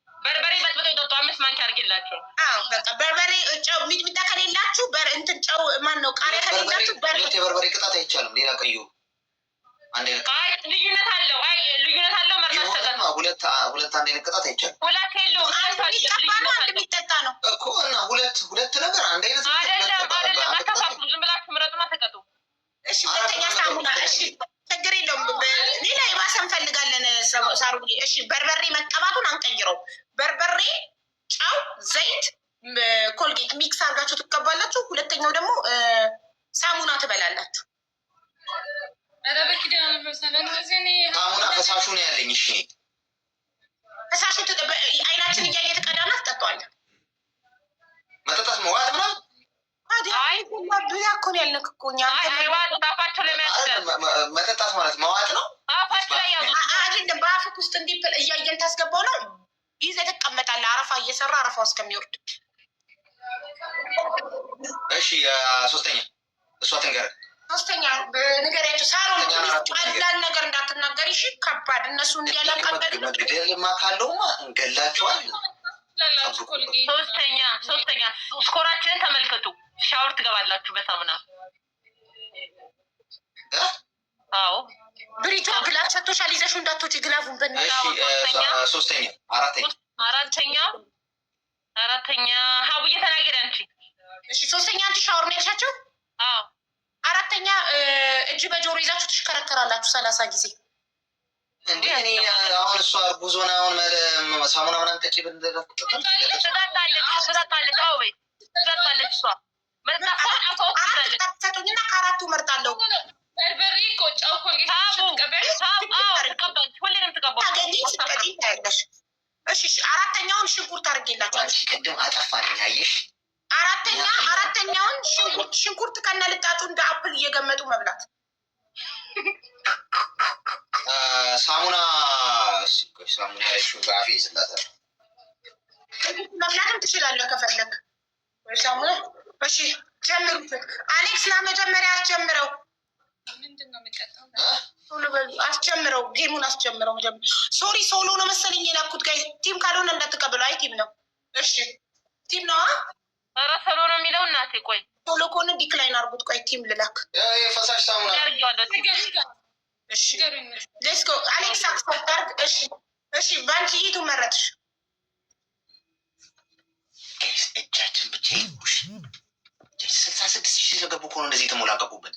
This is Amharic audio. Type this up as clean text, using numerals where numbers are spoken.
በርበሬ በጥብጦ ይጠጡ። 5 ማንኪያ አድርጌላቸው። በቃ በርበሬ ጨው ሚጥሚጣ ከሌላችሁ እንትን ጨው ማን ነው ቃሪያ ከሌላችሁ በርበሬ ቅጣት አይቻልም። ሌላ ቀዩ ልዩነት አለው። ልዩነት አለው። መርካት ተቀጣ ሁለት አንድ አይነት ቅጣት አይቻልም። ሁለት የለውም። የሚጠጣ ነው እኮ እና ሁለት ነገር አንድ አይነት አይደለም። አታሳፍሩ። ዝም ብላችሁ ምረጡና ተቀጡ። እሺ ሁለተኛ ሳሙና። እሺ ችግር የለውም። ሌላ የባሰ እንፈልጋለን ሳሩዬ። እሺ በርበሬ መቀባቱን አንቀይረው። በርበሬ፣ ጨው፣ ዘይት፣ ኮልጌት ሚክስ አድርጋችሁ ትቀባላችሁ። ሁለተኛው ደግሞ ሳሙና ትበላላችሁ። ሳሙና ፈሳሹ ነው ያለኝ። እሺ ፈሳሹ አይናችን እያየ ተቀዳና ትጠጣዋለን። መጠጣት መዋጥ ምናምን ብያኮን ያልነክ እኮ እኛ መጠጣት ማለት መዋጥ ነው። አይደለም በአፍክ ውስጥ እንዲህ እያየን ታስገባው ነው። ይዘህ ትቀመጣለህ። አረፋ እየሰራ አረፋው እስከሚወርድ። እሺ ሶስተኛ እሷ ትንገር። ሶስተኛ ንገሪያቸው። ሳሮን ቀላል ነገር እንዳትናገሪ እሺ። ከባድ እነሱ እንዲያላቀበል መግደልማ ካለውማ እንገላቸዋል። ሶስተኛ ስኮራችንን ተመልከቱ። ሻወር ትገባላችሁ በሳሙና። አዎ ብሪቶ ግላፍ ሰጥቶሻል። ይዘሽው እንዳትወጪ ግላፉን ሶስተኛ አራተኛ ሀቡዬ ተናገሪ አንቺ። እሺ ሶስተኛ አንቺ ሻወር ነው ያልሻቸው? አዎ አራተኛ እጅ በጆሮ ይዛችሁ ትሽከረከራላችሁ 30 ጊዜ። እንዴ እኔ አሁን እሷ እርጉዝ ሆና አሁን ሳሙና ምናምን ጠጪ ትጠጣለች። እሷ ሰጡኝና ከአራቱ እመርጣለሁ። በርበሬ ጨው ኮልጌት ሁሌንም ትቀባለሽ። እሺ አራተኛውን ሽንኩርት አድርጌላችኋለሁ። ቅድም አጠፋልኝ አየሽ። አራተኛውን ሽንኩርት ከነ ልጣጩ እንደ አፕል እየገመጡ መብላት። ሳሙና ያለሽው በአፌ ይዝላታል። መብላትም ትችላለህ ከፈለግ ሳሙና። እሺ ጀምሩት። አሌክስ ለመጀመሪያ አስጀምረው። አስጀምረው፣ ጌሙን አስጀምረው። ሶሪ ሶሎ ነው መሰለኝ የላኩት ጋይ። ቲም ካልሆነ እንዳትቀበሉ። አይ ቲም ነው። እሺ ቲም ነው። ኧረ ሶሎ ነው የሚለው እናቴ። ቆይ ሶሎ ከሆነ ዲክላይን አድርጉት። ቆይ ቲም ልላክ። ፈሳሽ ሳሙና እሺ ሌትስ ጎ አሌክስ አክሰፕት አድርግ። እሺ ባንቺ ይቱ መረጥሽ። እጃችን ብቻ 66,000 ገቡ እኮ ነው እንደዚህ የተሞላቀቁብን።